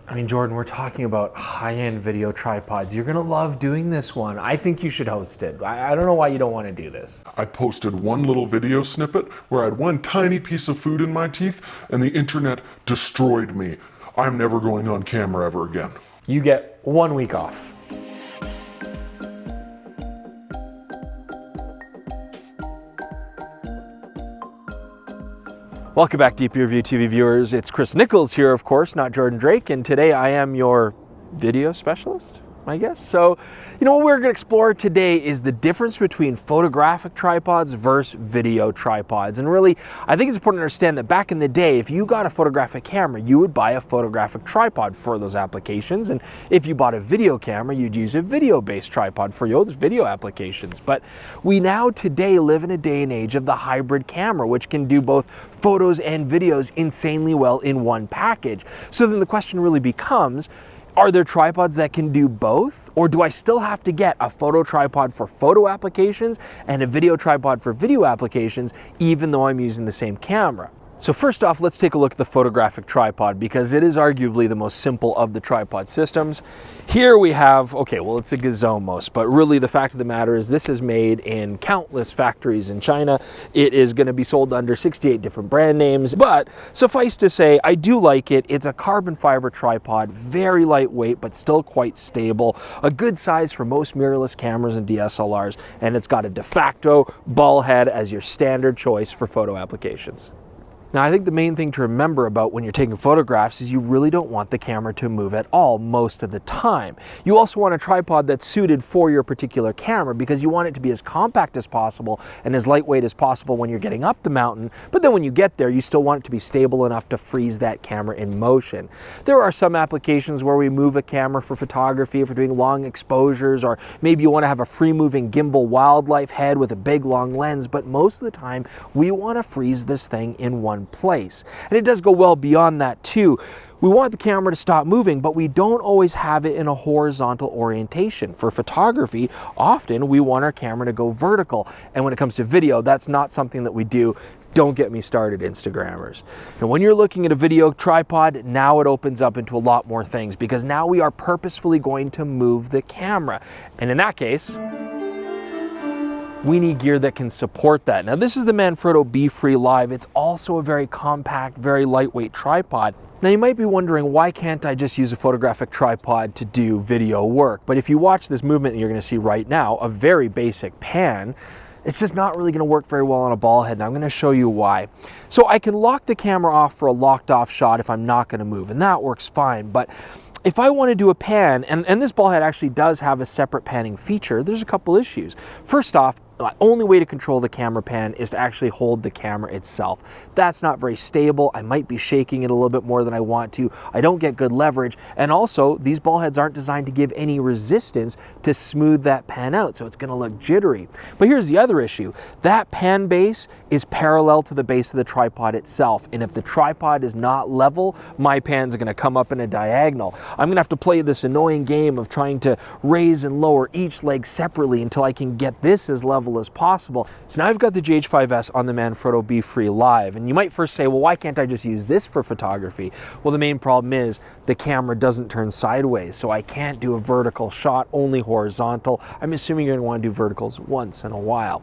I mean, Jordan, we're talking about high-end video tripods. You're gonna love doing this one. I think you should host it. I don't know why you don't want to do this. I posted one little video snippet where I had one tiny piece of food in my teeth and the internet destroyed me. I'm never going on camera ever again. You get 1 week off. Welcome back, Deep View TV viewers. It's Chris Nichols here, of course, not Jordan Drake, and today I am your video specialist, I guess. So, you know, what we're gonna explore today is the difference between photographic tripods versus video tripods. And really, I think it's important to understand that back in the day, if you got a photographic camera, you would buy a photographic tripod for those applications. And if you bought a video camera, you'd use a video-based tripod for those video applications. But we now today live in a day and age of the hybrid camera, which can do both photos and videos insanely well in one package. So then the question really becomes, are there tripods that can do both? Or do I still have to get a photo tripod for photo applications and a video tripod for video applications, even though I'm using the same camera? So first off, let's take a look at the photographic tripod because it is arguably the most simple of the tripod systems. Here we have, okay, well, it's a Gazomos, but really the fact of the matter is this is made in countless factories in China. It is going to be sold under 68 different brand names, but suffice to say, I do like it. It's a carbon fiber tripod, very lightweight, but still quite stable. A good size for most mirrorless cameras and DSLRs, and it's got a de facto ball head as your standard choice for photo applications. Now, I think the main thing to remember about when you're taking photographs is you really don't want the camera to move at all most of the time. You also want a tripod that's suited for your particular camera because you want it to be as compact as possible and as lightweight as possible when you're getting up the mountain, but then when you get there, you still want it to be stable enough to freeze that camera in motion. There are some applications where we move a camera for photography, if we're doing long exposures, or maybe you want to have a free-moving gimbal wildlife head with a big long lens, but most of the time, we want to freeze this thing in one place. And it does go well beyond that too. We want the camera to stop moving, but we don't always have it in a horizontal orientation. For photography, often we want our camera to go vertical. And when it comes to video, that's not something that we do. Don't get me started, Instagrammers. And when you're looking at a video tripod, now it opens up into a lot more things because now we are purposefully going to move the camera. And in that case, we need gear that can support that. Now, this is the Manfrotto Be-Free Live. It's also a very compact, very lightweight tripod. Now, you might be wondering, why can't I just use a photographic tripod to do video work? But if you watch this movement that you're gonna see right now, a very basic pan, it's just not really gonna work very well on a ball head, and I'm gonna show you why. So I can lock the camera off for a locked off shot if I'm not gonna move, and that works fine. But if I want to do a pan, and this ball head actually does have a separate panning feature, there's a couple issues. First off, the only way to control the camera pan is to actually hold the camera itself. That's not very stable. I might be shaking it a little bit more than I want to. I don't get good leverage. And also, these ball heads aren't designed to give any resistance to smooth that pan out, so it's gonna look jittery. But here's the other issue. That pan base is parallel to the base of the tripod itself. And if the tripod is not level, my pan's gonna come up in a diagonal. I'm gonna have to play this annoying game of trying to raise and lower each leg separately until I can get this as level as possible. So now I've got the GH5S on the Manfrotto Be-Free Live, and you might first say, well, why can't I just use this for photography? Well, the main problem is the camera doesn't turn sideways, so I can't do a vertical shot, only horizontal. I'm assuming you're gonna wanna do verticals once in a while.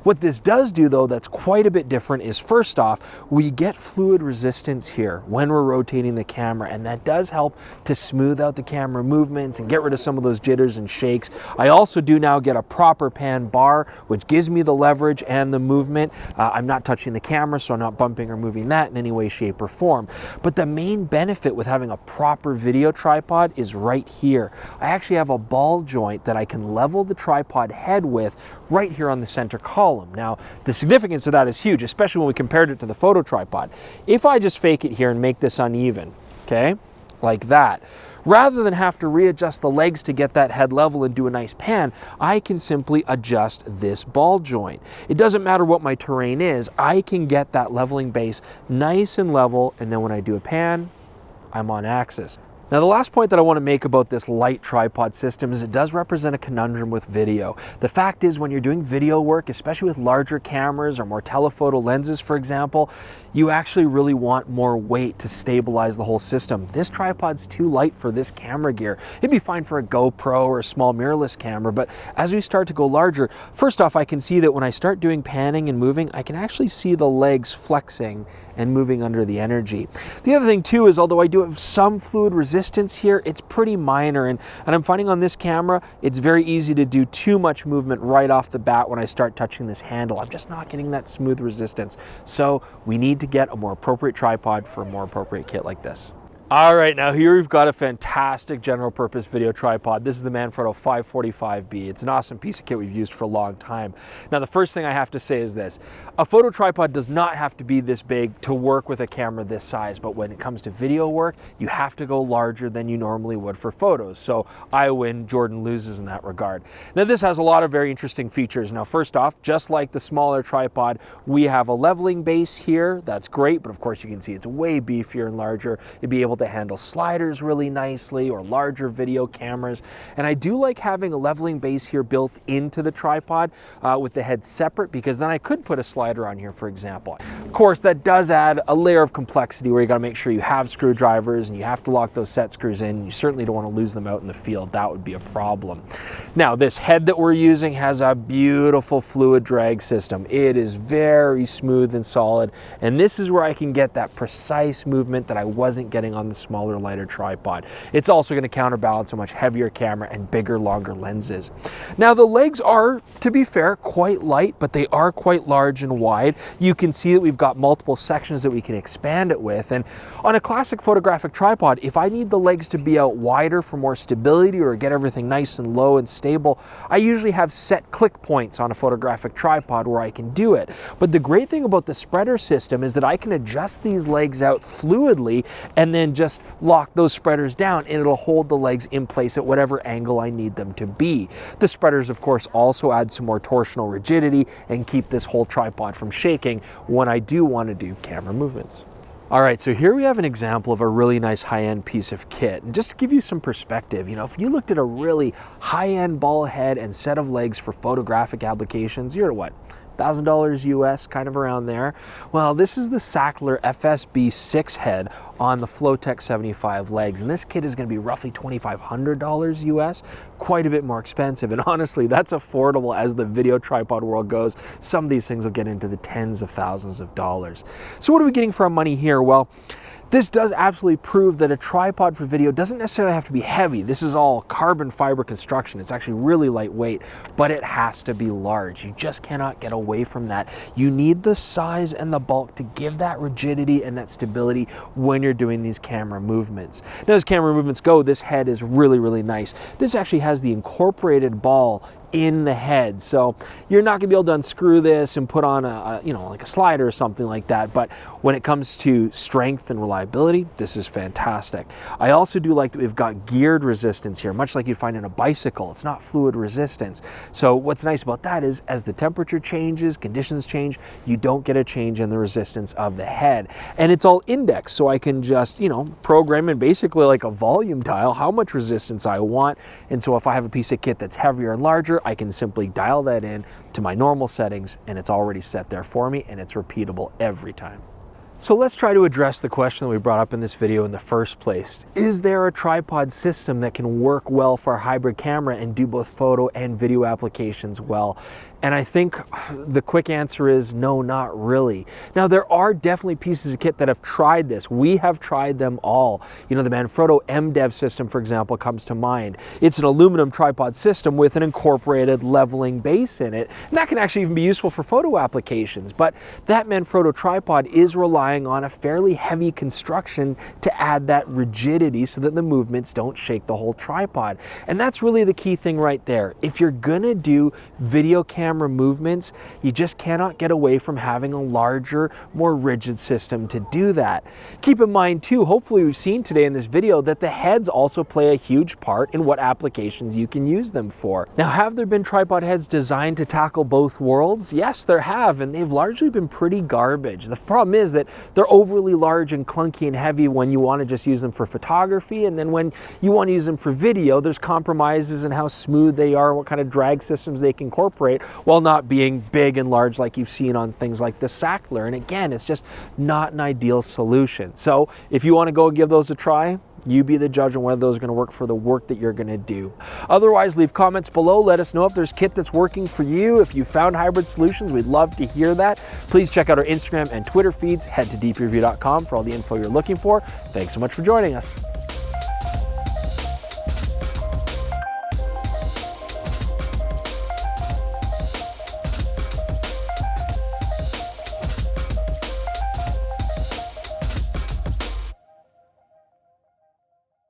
What this does do, though, that's quite a bit different is, first off, we get fluid resistance here when we're rotating the camera, and that does help to smooth out the camera movements and get rid of some of those jitters and shakes. I also do now get a proper pan bar, which gives me the leverage and the movement. I'm not touching the camera, so I'm not bumping or moving that in any way, shape, or form. But the main benefit with having a proper video tripod is right here. I actually have a ball joint that I can level the tripod head with right here on the center column. Now, the significance of that is huge, especially when we compared it to the photo tripod. If I just fake it here and make this uneven, okay, like that, rather than have to readjust the legs to get that head level and do a nice pan, I can simply adjust this ball joint. It doesn't matter what my terrain is, I can get that leveling base nice and level, and then when I do a pan, I'm on axis. Now, the last point that I want to make about this light tripod system is it does represent a conundrum with video. The fact is, when you're doing video work, especially with larger cameras or more telephoto lenses, for example, you actually really want more weight to stabilize the whole system. This tripod's too light for this camera gear. It'd be fine for a GoPro or a small mirrorless camera, but as we start to go larger, first off, I can see that when I start doing panning and moving, I can actually see the legs flexing and moving under the energy. The other thing too is, although I do have some fluid resistance here, it's pretty minor, and I'm finding on this camera, it's very easy to do too much movement right off the bat when I start touching this handle. I'm just not getting that smooth resistance. So we need to get a more appropriate tripod for a more appropriate kit like this. All right, now here we've got a fantastic general purpose video tripod. This is the Manfrotto 545B. It's an awesome piece of kit we've used for a long time. Now, the first thing I have to say is this. A photo tripod does not have to be this big to work with a camera this size, but when it comes to video work, you have to go larger than you normally would for photos. So I win, Jordan loses in that regard. Now, this has a lot of very interesting features. Now, first off, just like the smaller tripod, we have a leveling base here. That's great, but of course you can see it's way beefier and larger. You'd be able to handle sliders really nicely or larger video cameras. And I do like having a leveling base here built into the tripod with the head separate, because then I could put a slider on here, for example. Of course, that does add a layer of complexity where you got to make sure you have screwdrivers and you have to lock those set screws in. You certainly don't want to lose them out in the field. That would be a problem. Now, this head that we're using has a beautiful fluid drag system. It is very smooth and solid, and this is where I can get that precise movement that I wasn't getting on the smaller, lighter tripod. It's also going to counterbalance a much heavier camera and bigger, longer lenses. Now, the legs are, to be fair, quite light, but they are quite large and wide. You can see that we've got multiple sections that we can expand it with. And on a classic photographic tripod, if I need the legs to be out wider for more stability or get everything nice and low and stable, I usually have set click points on a photographic tripod where I can do it. But the great thing about the spreader system is that I can adjust these legs out fluidly and then just lock those spreaders down, and it'll hold the legs in place at whatever angle I need them to be. The spreaders, of course, also add some more torsional rigidity and keep this whole tripod from shaking when I do want to do camera movements. All right, so here we have an example of a really nice high-end piece of kit. And just to give you some perspective, you know, if you looked at a really high-end ball head and set of legs for photographic applications, you're at what? $1,000 US, kind of around there. Well, this is the Sackler FSB 6 head on the Flowtech 75 legs, and this kit is going to be roughly $2,500 US, quite a bit more expensive, and honestly, that's affordable as the video tripod world goes. Some of these things will get into the tens of thousands of dollars. So what are we getting for our money here? Well, this does absolutely prove that a tripod for video doesn't necessarily have to be heavy. This is all carbon fiber construction. It's actually really lightweight, but it has to be large. You just cannot get away from that. You need the size and the bulk to give that rigidity and that stability when you're doing these camera movements. Now, as camera movements go, this head is really, really nice. This actually has the incorporated ball in the head, so you're not gonna be able to unscrew this and put on a like a slider or something like that. But when it comes to strength and reliability, this is fantastic. I also do like that we've got geared resistance here, much like you'd find in a bicycle. It's not fluid resistance. So what's nice about that is, as the temperature changes, conditions change, you don't get a change in the resistance of the head. And it's all indexed, so I can just, program in basically like a volume dial how much resistance I want. And so if I have a piece of kit that's heavier and larger, I can simply dial that in to my normal settings, and it's already set there for me, and it's repeatable every time. So let's try to address the question that we brought up in this video in the first place. Is there a tripod system that can work well for a hybrid camera and do both photo and video applications well? And I think the quick answer is no, not really. Now, there are definitely pieces of kit that have tried this. We have tried them all. The Manfrotto MDev system, for example, comes to mind. It's an aluminum tripod system with an incorporated leveling base in it. And that can actually even be useful for photo applications. But that Manfrotto tripod is relying on a fairly heavy construction to add that rigidity so that the movements don't shake the whole tripod. And that's really the key thing right there. If you're gonna do video camera camera movements, you just cannot get away from having a larger, more rigid system to do that. Keep in mind too, hopefully we've seen today in this video that the heads also play a huge part in what applications you can use them for. Now, have there been tripod heads designed to tackle both worlds? Yes, there have, and they've largely been pretty garbage. The problem is that they're overly large and clunky and heavy when you want to just use them for photography, and then when you want to use them for video, there's compromises in how smooth they are, what kind of drag systems they can incorporate, while not being big and large like you've seen on things like the Sackler. And again, it's just not an ideal solution. So if you want to go give those a try, you be the judge on whether those are going to work for the work that you're going to do. Otherwise, leave comments below. Let us know if there's kit that's working for you. If you found hybrid solutions, we'd love to hear that. Please check out our Instagram and Twitter feeds. Head to dpreview.com for all the info you're looking for. Thanks so much for joining us.